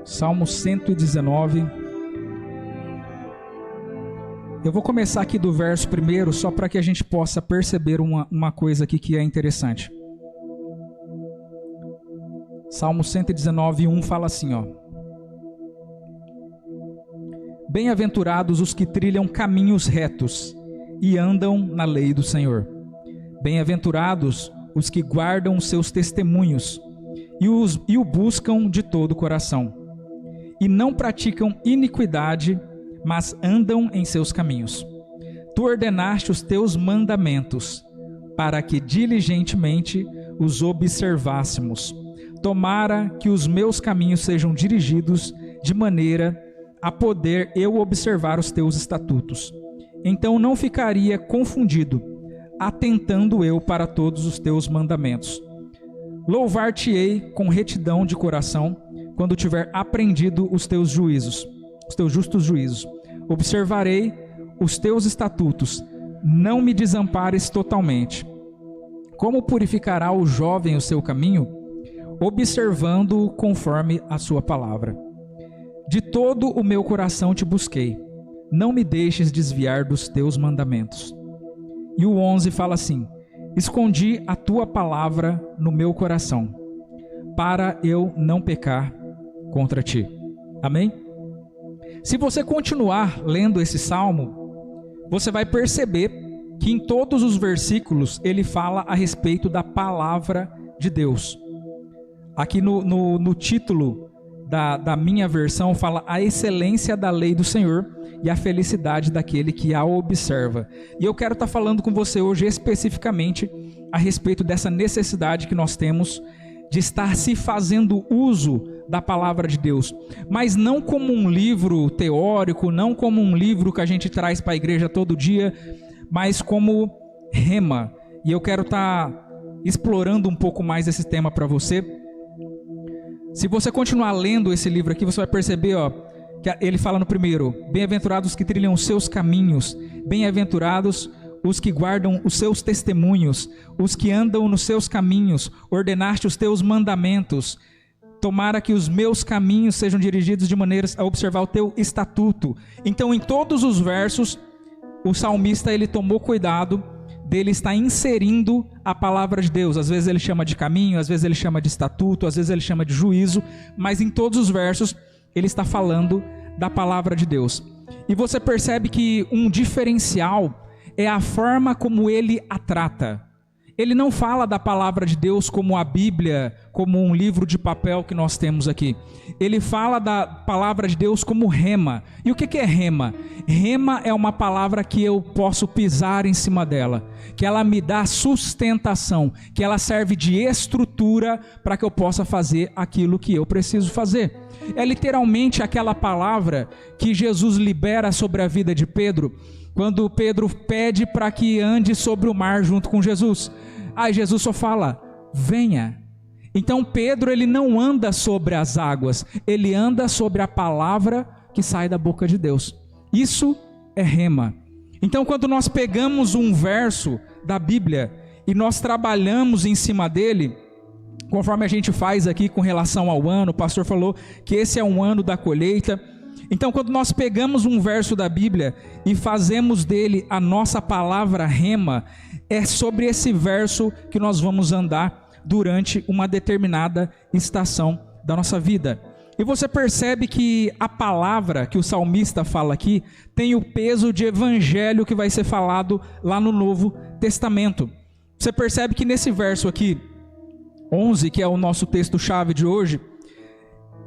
Salmo 119. Eu vou começar aqui do verso primeiro, só para que a gente possa perceber uma coisa aqui que é interessante. Salmo 119, 1 fala assim, ó. Bem-aventurados os que trilham caminhos retos e andam na lei do Senhor. Bem-aventurados os que guardam seus testemunhos e o buscam de todo o coração. E não praticam iniquidade, mas andam em seus caminhos. Tu ordenaste os teus mandamentos, para que diligentemente os observássemos. Tomara que os meus caminhos sejam dirigidos de maneira a poder eu observar os teus estatutos. Então não ficaria confundido, atentando eu para todos os teus mandamentos. Louvar-te-ei com retidão de coração, quando tiver aprendido os teus juízos, os teus justos juízos. Observarei os teus estatutos, não me desampares totalmente. Como purificará o jovem o seu caminho? Observando-o conforme a sua palavra. De todo o meu coração te busquei, não me deixes desviar dos teus mandamentos. E o 11 fala assim: escondi a tua palavra no meu coração, para eu não pecar contra ti. Amém? Se você continuar lendo esse salmo, você vai perceber que em todos os versículos ele fala a respeito da palavra de Deus. Aqui no título da minha versão fala a excelência da lei do Senhor e a felicidade daquele que a observa. E eu quero estar falando com você hoje especificamente a respeito dessa necessidade que nós temos de estar se fazendo uso da palavra de Deus, mas não como um livro teórico, não como um livro que a gente traz para a igreja todo dia, mas como rema. E eu quero estar explorando um pouco mais esse tema para você. Se você continuar lendo esse livro aqui, você vai perceber, ó, que ele fala no primeiro: bem-aventurados os que trilham os seus caminhos, bem-aventurados os que guardam os seus testemunhos, os que andam nos seus caminhos, ordenaste os teus mandamentos. Tomara que os meus caminhos sejam dirigidos de maneiras a observar o teu estatuto. Então, em todos os versos, o salmista ele tomou cuidado dele estar inserindo a palavra de Deus. Às vezes ele chama de caminho, às vezes ele chama de estatuto, às vezes ele chama de juízo, mas em todos os versos ele está falando da palavra de Deus. E você percebe que um diferencial é a forma como ele a trata. Ele não fala da palavra de Deus como a Bíblia, como um livro de papel que nós temos aqui. Ele fala da palavra de Deus como rema. E o que é rema? Rema é uma palavra que eu posso pisar em cima dela, que ela me dá sustentação, que ela serve de estrutura para que eu possa fazer aquilo que eu preciso fazer. É literalmente aquela palavra que Jesus libera sobre a vida de Pedro, quando Pedro pede para que ande sobre o mar junto com Jesus. Aí Jesus só fala: venha. Então Pedro ele não anda sobre as águas, ele anda sobre a palavra que sai da boca de Deus. Isso é rema. Então quando nós pegamos um verso da Bíblia e nós trabalhamos em cima dele, conforme a gente faz aqui com relação ao ano, o pastor falou que esse é um ano da colheita. Então, quando nós pegamos um verso da Bíblia e fazemos dele a nossa palavra rema, é sobre esse verso que nós vamos andar durante uma determinada estação da nossa vida. E você percebe que a palavra que o salmista fala aqui tem o peso de evangelho que vai ser falado lá no Novo Testamento. Você percebe que nesse verso aqui, 11, que é o nosso texto-chave de hoje,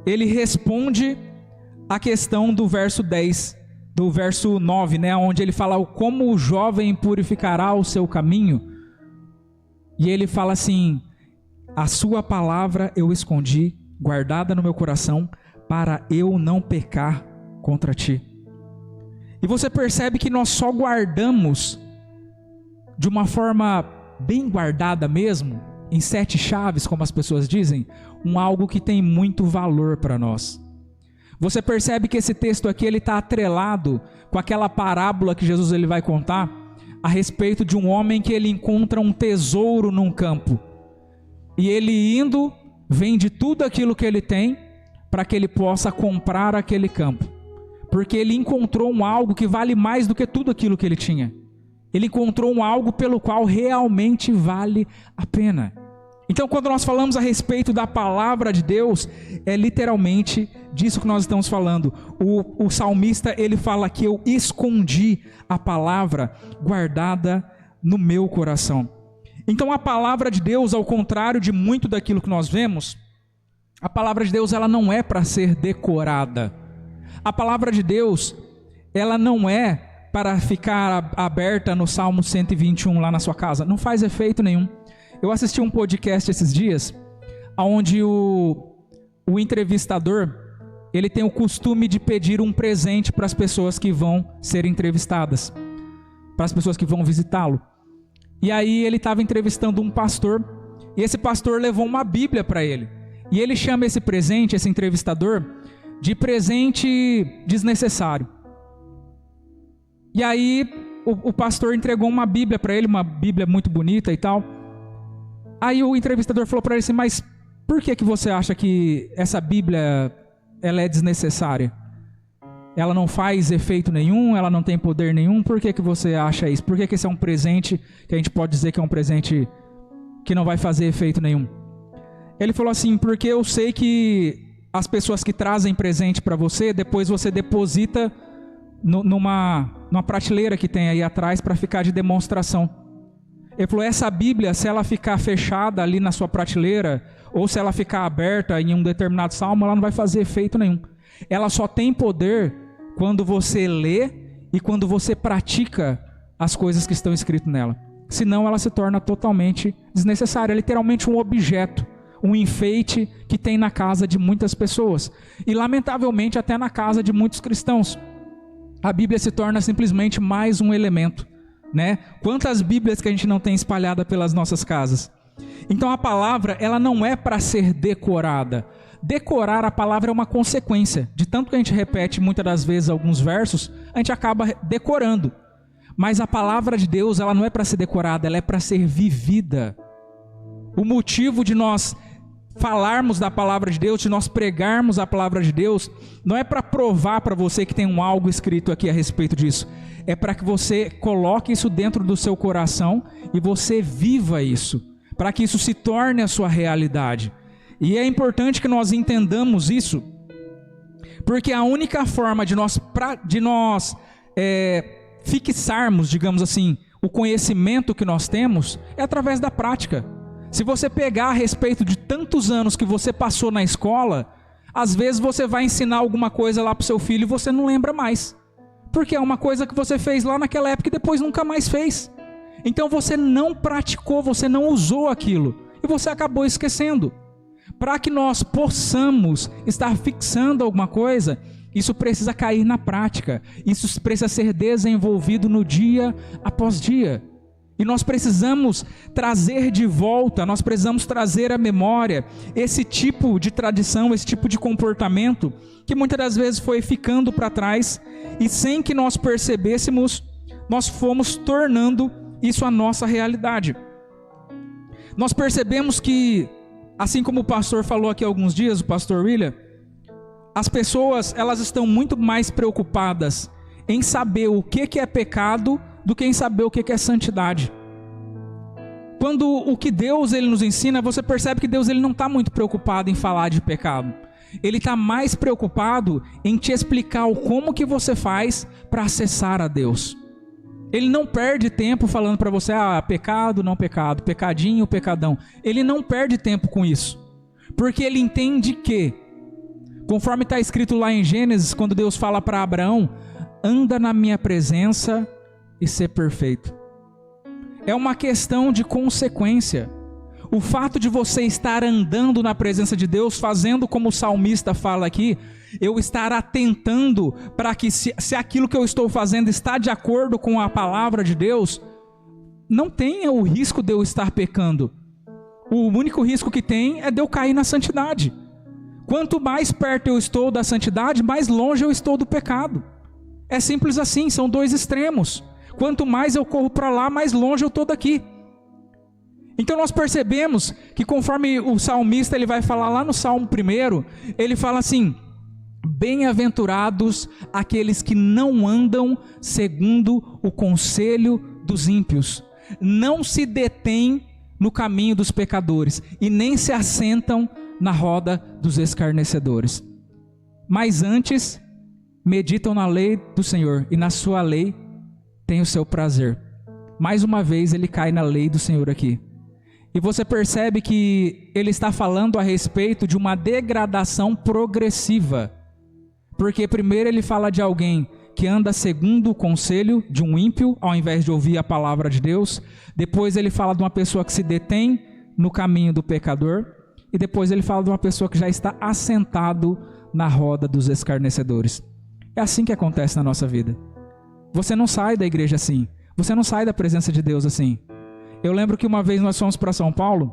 ele responde a questão do verso 10, do verso 9, né, onde ele fala como o jovem purificará o seu caminho. E ele fala assim: a sua palavra eu escondi, guardada no meu coração, para eu não pecar contra ti. E você percebe que nós só guardamos de uma forma bem guardada mesmo, em 7 chaves, como as pessoas dizem, algo que tem muito valor para nós. Você percebe que esse texto aqui ele está atrelado com aquela parábola que Jesus ele vai contar a respeito de um homem que ele encontra um tesouro num campo. E ele indo, vende tudo aquilo que ele tem, para que ele possa comprar aquele campo. Porque ele encontrou um algo que vale mais do que tudo aquilo que ele tinha. Ele encontrou um algo pelo qual realmente vale a pena. Então, quando nós falamos a respeito da palavra de Deus, é literalmente disso que nós estamos falando. O salmista, ele fala que eu escondi a palavra guardada no meu coração. Então, a palavra de Deus, ao contrário de muito daquilo que nós vemos, a palavra de Deus, ela não é para ser decorada. A palavra de Deus, ela não é para ficar aberta no Salmo 121 lá na sua casa. Não faz efeito nenhum. Eu assisti um podcast esses dias, onde o entrevistador, ele tem o costume de pedir um presente para as pessoas que vão ser entrevistadas, para as pessoas que vão visitá-lo. E aí ele estava entrevistando um pastor, e esse pastor levou uma Bíblia para ele. E ele chama esse presente, esse entrevistador, de presente desnecessário. E aí o pastor entregou uma Bíblia para ele, uma Bíblia muito bonita e tal. Aí o entrevistador falou para ele assim, mas por que você acha que essa Bíblia ela é desnecessária? Ela não faz efeito nenhum, ela não tem poder nenhum, por que você acha isso? Por que esse é um presente que a gente pode dizer que é um presente que não vai fazer efeito nenhum? Ele falou assim, porque eu sei que as pessoas que trazem presente para você, depois você deposita numa prateleira que tem aí atrás para ficar de demonstração. Ele falou, essa Bíblia, se ela ficar fechada ali na sua prateleira, ou se ela ficar aberta em um determinado salmo, ela não vai fazer efeito nenhum. Ela só tem poder quando você lê e quando você pratica as coisas que estão escritas nela. Senão ela se torna totalmente desnecessária, é literalmente um objeto, um enfeite que tem na casa de muitas pessoas. E lamentavelmente até na casa de muitos cristãos. A Bíblia se torna simplesmente mais um elemento, né? Quantas Bíblias que a gente não tem espalhada pelas nossas casas? Então a palavra, ela não é para ser decorada. Decorar a palavra é uma consequência. De tanto que a gente repete muitas das vezes alguns versos, a gente acaba decorando. Mas a palavra de Deus, ela não é para ser decorada, ela é para ser vivida. O motivo de nós falarmos da palavra de Deus, de nós pregarmos a palavra de Deus, não é para provar para você que tem um algo escrito aqui a respeito disso. É para que você coloque isso dentro do seu coração e você viva isso, para que isso se torne a sua realidade. E é importante que nós entendamos isso, porque a única forma de nós fixarmos, digamos assim, o conhecimento que nós temos é através da prática. Se você pegar a respeito de tantos anos que você passou na escola, às vezes você vai ensinar alguma coisa lá para o seu filho e você não lembra mais. Porque é uma coisa que você fez lá naquela época e depois nunca mais fez. Então você não praticou, você não usou aquilo e você acabou esquecendo. Para que nós possamos estar fixando alguma coisa, isso precisa cair na prática. Isso precisa ser desenvolvido no dia após dia. E nós precisamos trazer de volta, nós precisamos trazer à memória esse tipo de tradição, esse tipo de comportamento que muitas das vezes foi ficando para trás e sem que nós percebêssemos, nós fomos tornando isso a nossa realidade. Nós percebemos que, assim como o pastor falou aqui há alguns dias, o pastor William, as pessoas elas estão muito mais preocupadas em saber o que é pecado do que em saber o que é santidade. Quando o que Deus ele nos ensina, você percebe que Deus ele não está muito preocupado em falar de pecado. Ele está mais preocupado em te explicar o como que você faz para acessar a Deus. Ele não perde tempo falando para você, pecado, não pecado, pecadinho, pecadão. Ele não perde tempo com isso. Porque ele entende que, conforme está escrito lá em Gênesis, quando Deus fala para Abraão, anda na minha presença e ser perfeito. É uma questão de consequência. O fato de você estar andando na presença de Deus, fazendo como o salmista fala aqui, eu estar atentando para que se aquilo que eu estou fazendo está de acordo com a palavra de Deus, não tenha o risco de eu estar pecando. O único risco que tem é de eu cair na santidade. Quanto mais perto eu estou da santidade, mais longe eu estou do pecado. É simples assim, são dois extremos. Quanto mais eu corro para lá, mais longe eu estou daqui. Então nós percebemos que conforme o salmista ele vai falar lá no Salmo 1, ele fala assim: bem-aventurados aqueles que não andam segundo o conselho dos ímpios, não se detêm no caminho dos pecadores e nem se assentam na roda dos escarnecedores, mas antes meditam na lei do Senhor e na sua lei tem o seu prazer. Mais uma vez ele cai na lei do Senhor aqui. E você percebe que ele está falando a respeito de uma degradação progressiva. Porque primeiro ele fala de alguém que anda segundo o conselho de um ímpio, ao invés de ouvir a palavra de Deus. Depois ele fala de uma pessoa que se detém no caminho do pecador. E depois ele fala de uma pessoa que já está assentado na roda dos escarnecedores. É assim que acontece na nossa vida. Você não sai da igreja assim. Você não sai da presença de Deus assim. Eu lembro que uma vez nós fomos para São Paulo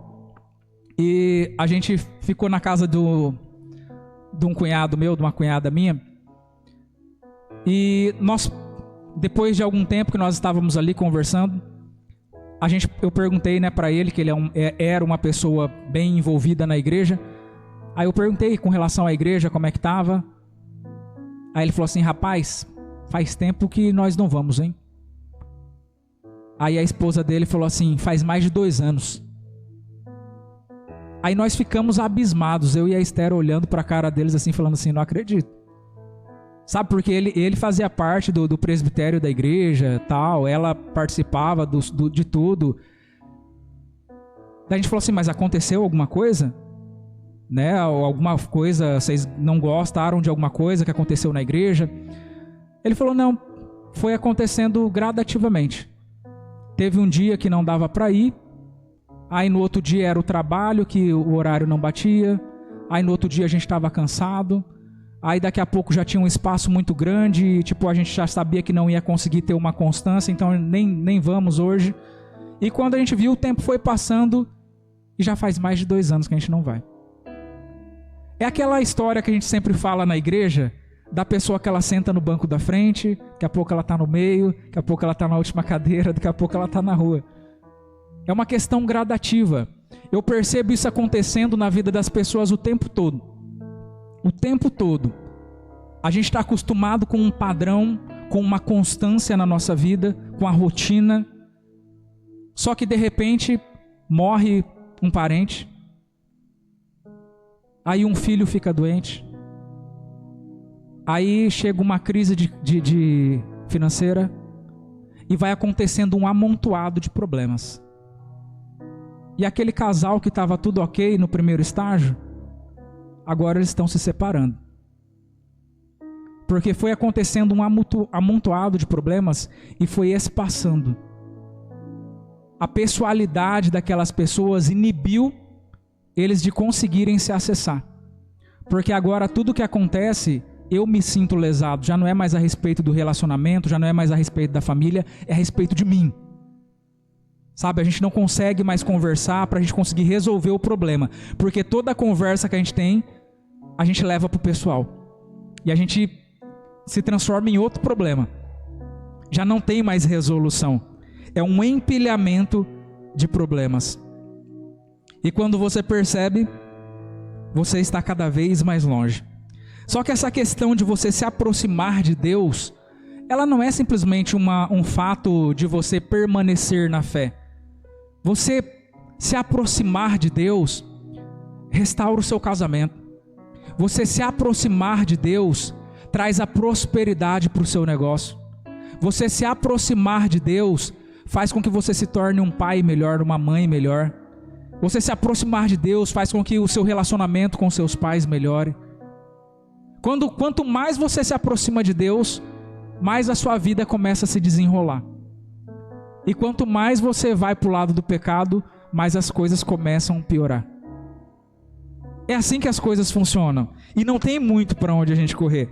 e a gente ficou na casa de um cunhado meu, de uma cunhada minha. E nós, depois de algum tempo que nós estávamos ali conversando, eu perguntei, né, para ele, que ele era uma pessoa bem envolvida na igreja. Aí eu perguntei com relação à igreja, como é que estava. Aí ele falou assim: rapaz, faz tempo que nós não vamos, hein? Aí a esposa dele falou assim: faz mais de 2 anos. Aí nós ficamos abismados, eu e a Esther olhando para a cara deles assim, falando assim: não acredito. Sabe, porque ele fazia parte do presbitério da igreja, tal, ela participava de tudo. Daí a gente falou assim: mas aconteceu alguma coisa? Né? Alguma coisa, vocês não gostaram de alguma coisa que aconteceu na igreja? Ele falou: não, foi acontecendo gradativamente. Teve um dia que não dava para ir, aí no outro dia era o trabalho, que o horário não batia, aí no outro dia a gente estava cansado, aí daqui a pouco já tinha um espaço muito grande, e, tipo, a gente já sabia que não ia conseguir ter uma constância, então nem vamos hoje. E quando a gente viu, o tempo foi passando e já faz mais de 2 anos que a gente não vai. É aquela história que a gente sempre fala na igreja, da pessoa que ela senta no banco da frente, daqui a pouco ela está no meio, daqui a pouco ela está na última cadeira, daqui a pouco ela está na rua. É uma questão gradativa. Eu percebo isso acontecendo na vida das pessoas o tempo todo. O tempo todo. A gente está acostumado com um padrão, com uma constância na nossa vida, com a rotina. Só que de repente morre um parente. Aí um filho fica doente. Aí chega uma crise de financeira e vai acontecendo um amontoado de problemas. E aquele casal que estava tudo ok no primeiro estágio, agora eles estão se separando. Porque foi acontecendo um amontoado de problemas e foi espaçando. A pessoalidade daquelas pessoas inibiu eles de conseguirem se acessar. Porque agora tudo que acontece, eu me sinto lesado, já não é mais a respeito do relacionamento, já não é mais a respeito da família, é a respeito de mim. Sabe, a gente não consegue mais conversar para a gente conseguir resolver o problema, porque toda conversa que a gente tem, a gente leva para o pessoal, e a gente se transforma em outro problema, já não tem mais resolução, é um empilhamento de problemas, e quando você percebe, você está cada vez mais longe. Só que essa questão de você se aproximar de Deus, ela não é simplesmente um fato de você permanecer na fé. Você se aproximar de Deus restaura o seu casamento. Você se aproximar de Deus traz a prosperidade para o seu negócio. Você se aproximar de Deus faz com que você se torne um pai melhor, uma mãe melhor. Você se aproximar de Deus faz com que o seu relacionamento com seus pais melhore. Quanto mais você se aproxima de Deus, mais a sua vida começa a se desenrolar. E quanto mais você vai para o lado do pecado, mais as coisas começam a piorar. É assim que as coisas funcionam. E não tem muito para onde a gente correr.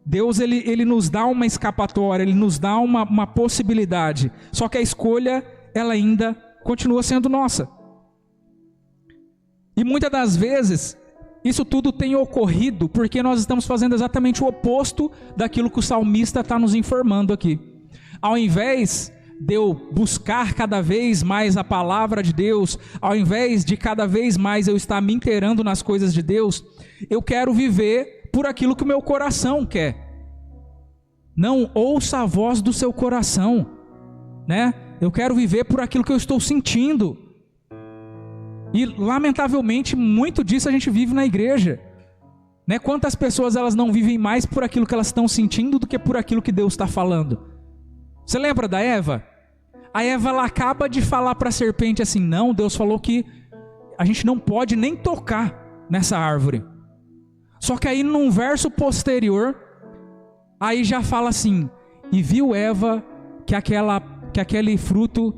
Deus ele nos dá uma escapatória, Ele nos dá uma possibilidade. Só que a escolha, ela ainda continua sendo nossa. E muitas das vezes, isso tudo tem ocorrido porque nós estamos fazendo exatamente o oposto daquilo que o salmista está nos informando aqui. Ao invés de eu buscar cada vez mais a palavra de Deus, ao invés de cada vez mais eu estar me inteirando nas coisas de Deus, eu quero viver por aquilo que o meu coração quer. Não ouça a voz do seu coração, né? Eu quero viver por aquilo que eu estou sentindo. E lamentavelmente muito disso a gente vive na igreja, né? Quantas pessoas elas não vivem mais por aquilo que elas estão sentindo do que por aquilo que Deus está falando? Você lembra da Eva? A Eva, ela acaba de falar para a serpente assim: não, Deus falou que a gente não pode nem tocar nessa árvore. Só que aí num verso posterior, aí já fala assim: e viu Eva que aquele fruto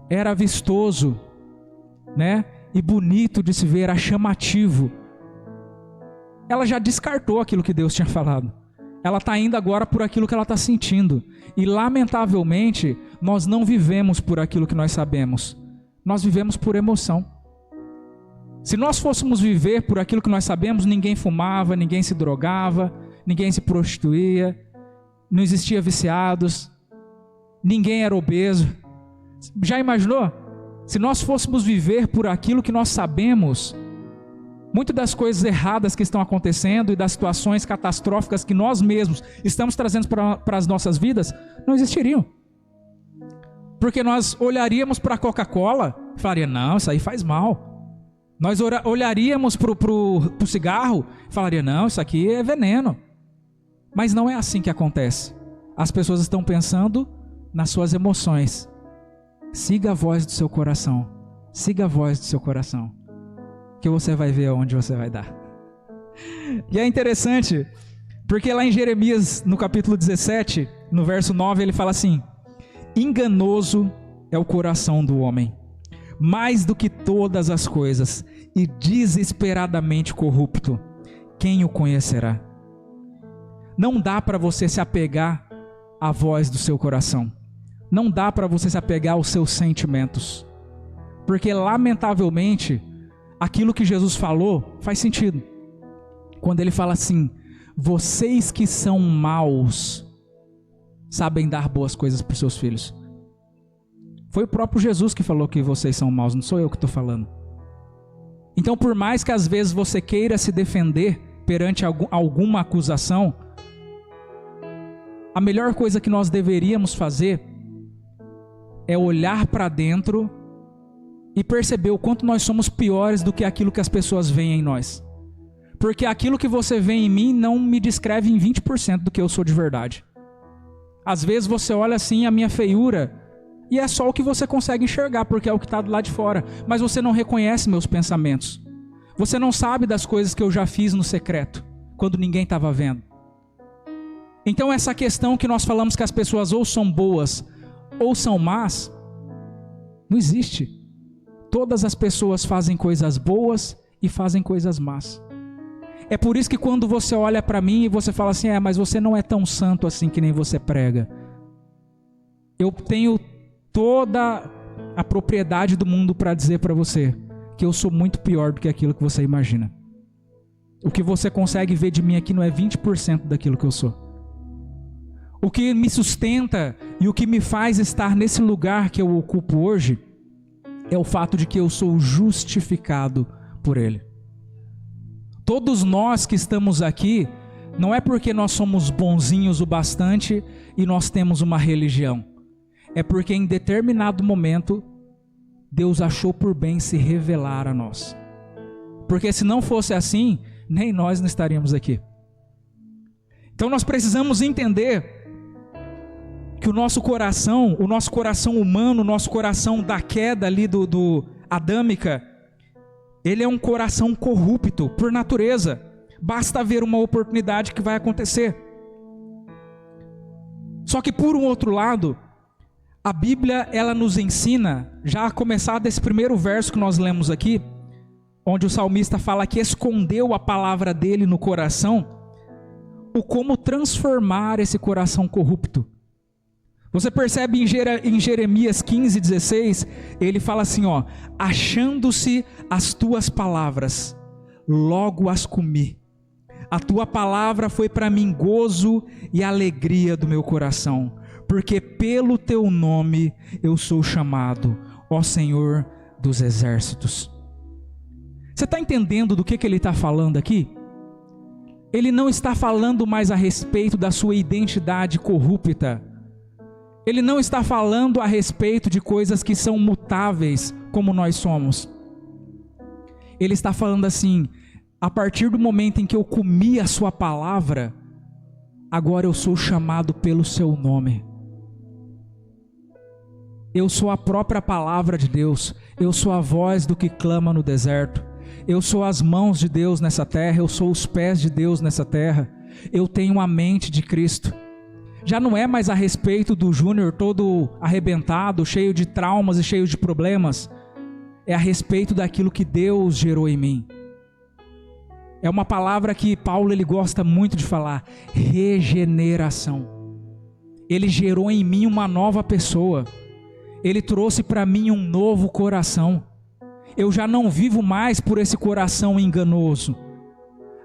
era vistoso, né? E bonito de se ver, era chamativo. Ela já descartou aquilo que Deus tinha falado. Ela está indo agora por aquilo que ela está sentindo. E lamentavelmente, nós não vivemos por aquilo que nós sabemos. Nós vivemos por emoção. Se nós fôssemos viver por aquilo que nós sabemos, ninguém fumava, ninguém se drogava, ninguém se prostituía, não existia viciados, ninguém era obeso. Já imaginou? Se nós fôssemos viver por aquilo que nós sabemos, muitas das coisas erradas que estão acontecendo e das situações catastróficas que nós mesmos estamos trazendo para as nossas vidas, não existiriam. Porque nós olharíamos para a Coca-Cola e falaríamos: não, isso aí faz mal. Nós olharíamos para o cigarro e falaríamos: não, isso aqui é veneno. Mas não é assim que acontece. As pessoas estão pensando nas suas emoções. Siga a voz do seu coração. Siga a voz do seu coração, que você vai ver aonde você vai dar. E é interessante, porque lá em Jeremias, no capítulo 17, no verso 9, ele fala assim: enganoso é o coração do homem, mais do que todas as coisas, e desesperadamente corrupto. Quem o conhecerá? Não dá para você se apegar à voz do seu coração. Não dá para você se apegar aos seus sentimentos. Porque, lamentavelmente, aquilo que Jesus falou faz sentido. Quando ele fala assim: vocês que são maus, sabem dar boas coisas para os seus filhos. Foi o próprio Jesus que falou que vocês são maus, não sou eu que estou falando. Então, por mais que às vezes você queira se defender perante alguma acusação, a melhor coisa que nós deveríamos fazer é olhar para dentro e perceber o quanto nós somos piores do que aquilo que as pessoas veem em nós. Porque aquilo que você vê em mim não me descreve em 20% do que eu sou de verdade. Às vezes você olha assim a minha feiura e é só o que você consegue enxergar, porque é o que está do lado de fora. Mas você não reconhece meus pensamentos. Você não sabe das coisas que eu já fiz no secreto, quando ninguém estava vendo. Então essa questão que nós falamos que as pessoas ou são boas ou são más, não existe. Todas as pessoas fazem coisas boas e fazem coisas más. É por isso que quando você olha para mim e você fala assim: mas você não é tão santo assim que nem você prega. Eu tenho toda a propriedade do mundo para dizer para você que eu sou muito pior do que aquilo que você imagina. O que você consegue ver de mim aqui não é 20% daquilo que eu sou. O que me sustenta e o que me faz estar nesse lugar que eu ocupo hoje é o fato de que eu sou justificado por Ele. Todos nós que estamos aqui, não é porque nós somos bonzinhos o bastante e nós temos uma religião. É porque em determinado momento, Deus achou por bem se revelar a nós. Porque se não fosse assim, nem nós não estaríamos aqui. Então nós precisamos entender que o nosso coração humano, o nosso coração da queda ali do adâmica, ele é um coração corrupto por natureza. Basta ver uma oportunidade que vai acontecer. Só que por um outro lado, a Bíblia ela nos ensina, já a começar desse primeiro verso que nós lemos aqui, onde o salmista fala que escondeu a palavra dele no coração, o como transformar esse coração corrupto. Você percebe em Jeremias 15:16, ele fala assim: achando-se as tuas palavras, logo as comi. A tua palavra foi para mim gozo e alegria do meu coração, porque pelo teu nome eu sou chamado, ó Senhor dos exércitos. Você está entendendo do que ele está falando aqui? Ele não está falando mais a respeito da sua identidade corrupta. Ele não está falando a respeito de coisas que são mutáveis, como nós somos. Ele está falando assim: a partir do momento em que eu comi a sua palavra, agora eu sou chamado pelo seu nome. Eu sou a própria palavra de Deus. Eu sou a voz do que clama no deserto. Eu sou as mãos de Deus nessa terra. Eu sou os pés de Deus nessa terra. Eu tenho a mente de Cristo. Já não é mais a respeito do Júnior todo arrebentado, cheio de traumas e cheio de problemas. É a respeito daquilo que Deus gerou em mim. É uma palavra que Paulo ele gosta muito de falar: regeneração. Ele gerou em mim uma nova pessoa. Ele trouxe para mim um novo coração. Eu já não vivo mais por esse coração enganoso.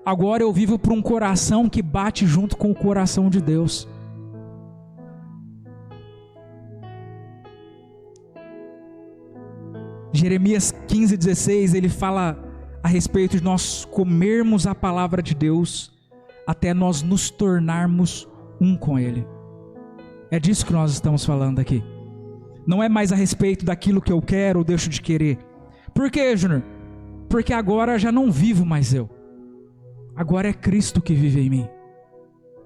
Agora eu vivo por um coração que bate junto com o coração de Deus. Jeremias 15:16, ele fala a respeito de nós comermos a palavra de Deus até nós nos tornarmos um com Ele. É disso que nós estamos falando aqui. Não é mais a respeito daquilo que eu quero ou deixo de querer. Por quê, Júnior? Porque agora já não vivo mais eu. Agora é Cristo que vive em mim.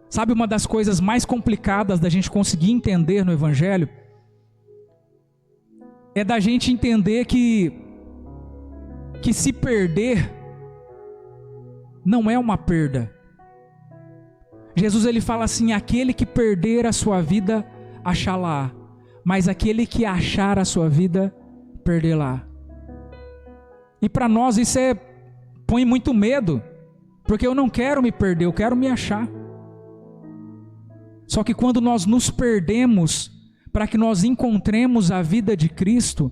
Sabe, uma das coisas mais complicadas da gente conseguir entender no Evangelho é da gente entender que se perder não é uma perda. Jesus ele fala assim: aquele que perder a sua vida, achá-la, mas aquele que achar a sua vida, perdê-la. E para nós isso põe muito medo, porque eu não quero me perder, eu quero me achar. Só que quando nós nos perdemos para que nós encontremos a vida de Cristo,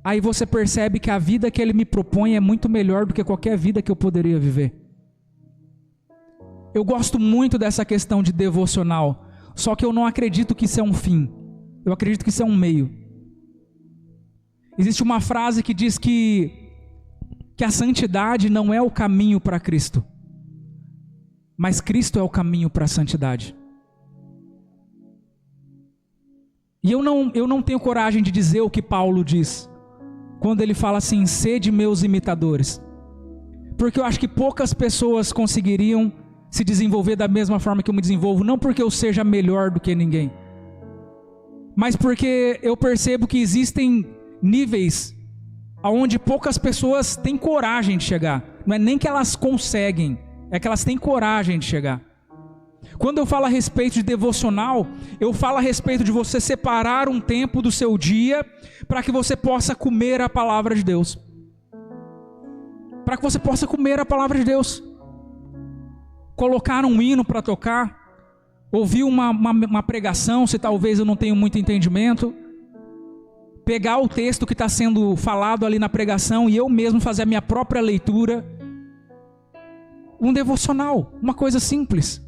aí você percebe que a vida que Ele me propõe é muito melhor do que qualquer vida que eu poderia viver. Eu gosto muito dessa questão de devocional, só que eu não acredito que isso é um fim. Eu acredito que isso é um meio. Existe uma frase que diz que a santidade não é o caminho para Cristo, mas Cristo é o caminho para a santidade. E eu não tenho coragem de dizer o que Paulo diz, quando ele fala assim: sede meus imitadores. Porque eu acho que poucas pessoas conseguiriam se desenvolver da mesma forma que eu me desenvolvo, não porque eu seja melhor do que ninguém, mas porque eu percebo que existem níveis aonde poucas pessoas têm coragem de chegar. Não é nem que elas conseguem, é que elas têm coragem de chegar. Quando eu falo a respeito de devocional, eu falo a respeito de você separar um tempo do seu dia para que você possa comer a palavra de Deus. Para que você possa comer a palavra de Deus. Colocar um hino para tocar, ouvir uma pregação, se talvez eu não tenha muito entendimento, pegar o texto que está sendo falado ali na pregação e eu mesmo fazer a minha própria leitura. Um devocional, uma coisa simples.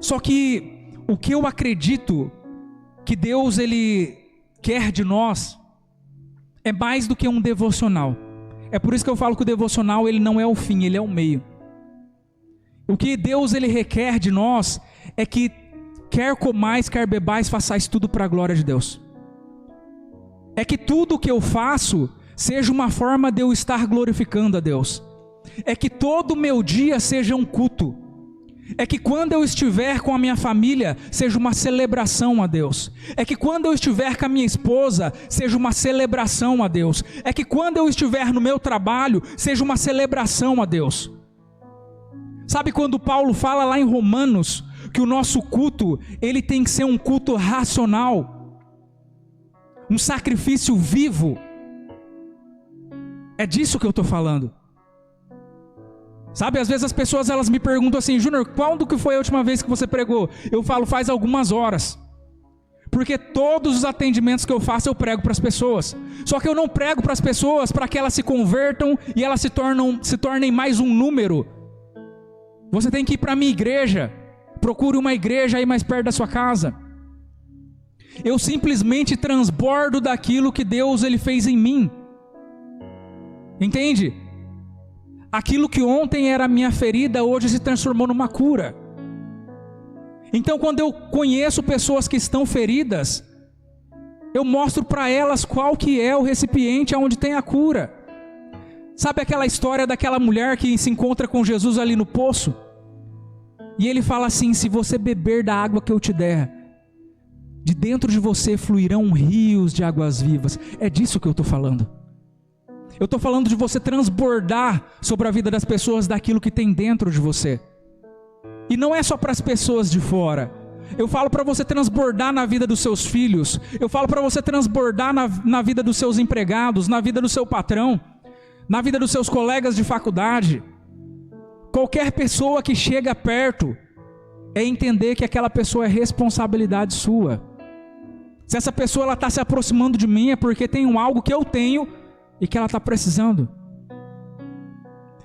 Só que o que eu acredito que Deus ele quer de nós é mais do que um devocional. É por isso que eu falo que o devocional ele não é o fim, ele é o meio. O que Deus ele requer de nós é que quer comais, quer bebais, façais tudo para a glória de Deus. É que tudo o que eu faço seja uma forma de eu estar glorificando a Deus. É que todo o meu dia seja um culto. É que quando eu estiver com a minha família, seja uma celebração a Deus. É que quando eu estiver com a minha esposa, seja uma celebração a Deus. É que quando eu estiver no meu trabalho, seja uma celebração a Deus. Sabe quando Paulo fala lá em Romanos, que o nosso culto, ele tem que ser um culto racional, um sacrifício vivo? É disso que eu estou falando. Sabe, às vezes as pessoas elas me perguntam assim: Júnior, quando que foi a última vez que você pregou? Eu falo, faz algumas horas. Porque todos os atendimentos que eu faço eu prego para as pessoas. Só que eu não prego para as pessoas para que elas se convertam e elas se tornem mais um número. Você tem que ir para a minha igreja Procure uma igreja aí mais perto da sua casa. Eu simplesmente transbordo daquilo que Deus ele fez em mim. Entende? Aquilo que ontem era a minha ferida, hoje se transformou numa cura. Então, quando eu conheço pessoas que estão feridas, eu mostro para elas qual que é o recipiente onde tem a cura. Sabe aquela história daquela mulher que se encontra com Jesus ali no poço? E ele fala assim: se você beber da água que eu te der, de dentro de você fluirão rios de águas vivas. É disso que eu estou falando. Eu estou falando de você transbordar sobre a vida das pessoas daquilo que tem dentro de você. E não é só para as pessoas de fora. Eu falo para você transbordar na vida dos seus filhos. Eu falo para você transbordar na vida dos seus empregados, na vida do seu patrão, na vida dos seus colegas de faculdade. Qualquer pessoa que chega perto, é entender que aquela pessoa é responsabilidade sua. Se essa pessoa está se aproximando de mim, é porque tem algo que eu tenho e que ela está precisando.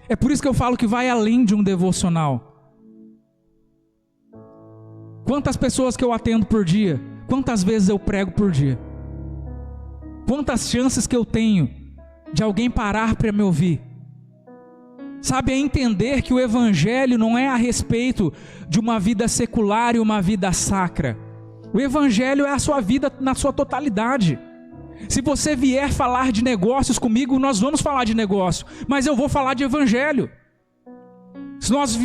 É por isso que eu falo que vai além de um devocional. Quantas pessoas que eu atendo por dia? Quantas vezes eu prego por dia? Quantas chances que eu tenho de alguém parar para me ouvir? Sabe, é entender que o Evangelho não é a respeito de uma vida secular e uma vida sacra. O Evangelho é a sua vida na sua totalidade. Se você vier falar de negócios comigo, nós vamos falar de negócio, mas eu vou falar de Evangelho.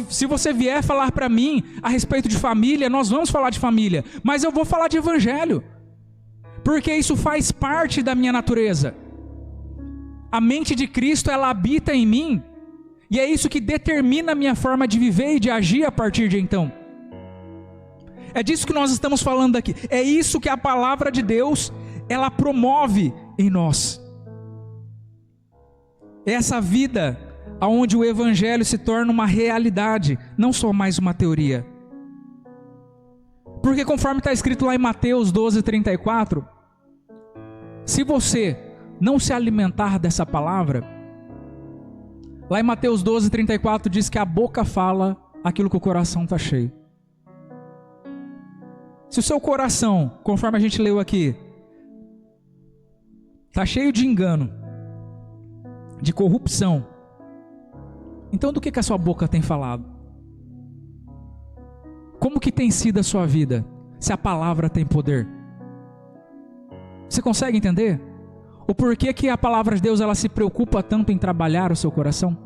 Se você vier falar para mim a respeito de família, nós vamos falar de família, mas eu vou falar de Evangelho, porque isso faz parte da minha natureza. A mente de Cristo, ela habita em mim, e é isso que determina a minha forma de viver e de agir a partir de então. É disso que nós estamos falando aqui. É isso que a palavra de Deus, ela promove em nós. Essa vida onde o Evangelho se torna uma realidade, não só mais uma teoria. Porque conforme está escrito lá em Mateus 12:34, se você não se alimentar dessa palavra, lá em Mateus 12:34 diz que a boca fala aquilo que o coração está cheio. Se o seu coração, conforme a gente leu aqui, está cheio de engano, de corrupção, então do que a sua boca tem falado? Como que tem sido a sua vida, se a palavra tem poder? Você consegue entender? O porquê que a palavra de Deus ela se preocupa tanto em trabalhar o seu coração?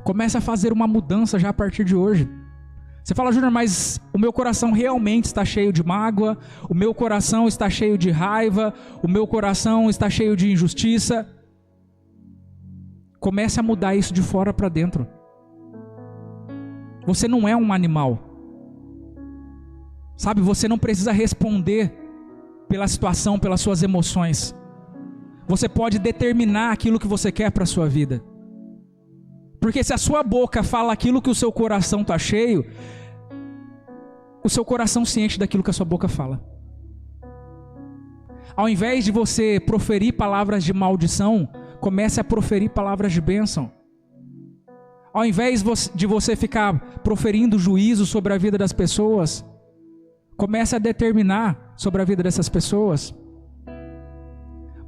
Comece a fazer uma mudança já a partir de hoje. Você fala: Júnior, mas o meu coração realmente está cheio de mágoa, o meu coração está cheio de raiva, o meu coração está cheio de injustiça. Comece a mudar isso de fora para dentro. Você não é um animal. Sabe, você não precisa responder pela situação, pelas suas emoções. Você pode determinar aquilo que você quer para a sua vida. Porque se a sua boca fala aquilo que o seu coração está cheio, o seu coração se enche daquilo que a sua boca fala. Ao invés de você proferir palavras de maldição, comece a proferir palavras de bênção. Ao invés de você ficar proferindo juízo sobre a vida das pessoas, comece a determinar sobre a vida dessas pessoas.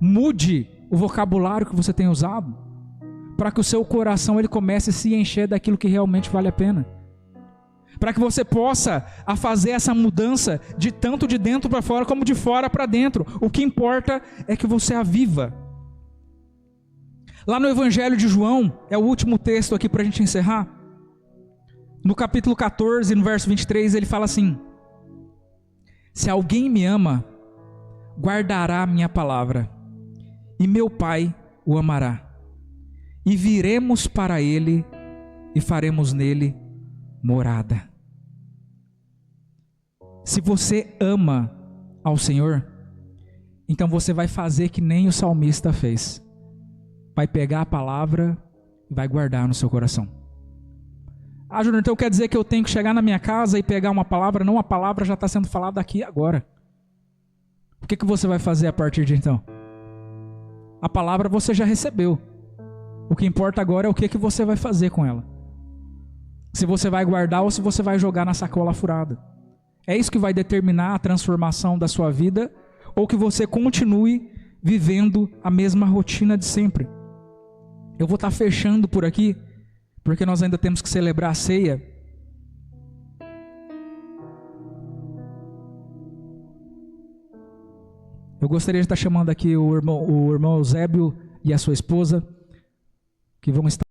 Mude o vocabulário que você tem usado, para que o seu coração ele comece a se encher daquilo que realmente vale a pena. Para que você possa a fazer essa mudança de tanto de dentro para fora como de fora para dentro. O que importa é que você a viva. Lá no Evangelho de João, é o último texto aqui para a gente encerrar. No capítulo 14, no verso 23, ele fala assim: se alguém me ama, guardará a minha palavra, e meu Pai o amará. E viremos para ele e faremos nele morada. Se você ama ao Senhor, então você vai fazer que nem o salmista fez. Vai pegar a palavra e vai guardar no seu coração. Ah, Júnior, então quer dizer que eu tenho que chegar na minha casa e pegar uma palavra? Não, a palavra já está sendo falada aqui e agora. O que você vai fazer a partir de então? A palavra você já recebeu. O que importa agora é o que você vai fazer com ela. Se você vai guardar ou se você vai jogar na sacola furada. É isso que vai determinar a transformação da sua vida, ou que você continue vivendo a mesma rotina de sempre. Eu vou estar fechando por aqui, porque nós ainda temos que celebrar a ceia. Eu gostaria de estar chamando aqui o irmão Eusébio e a sua esposa, que vão estar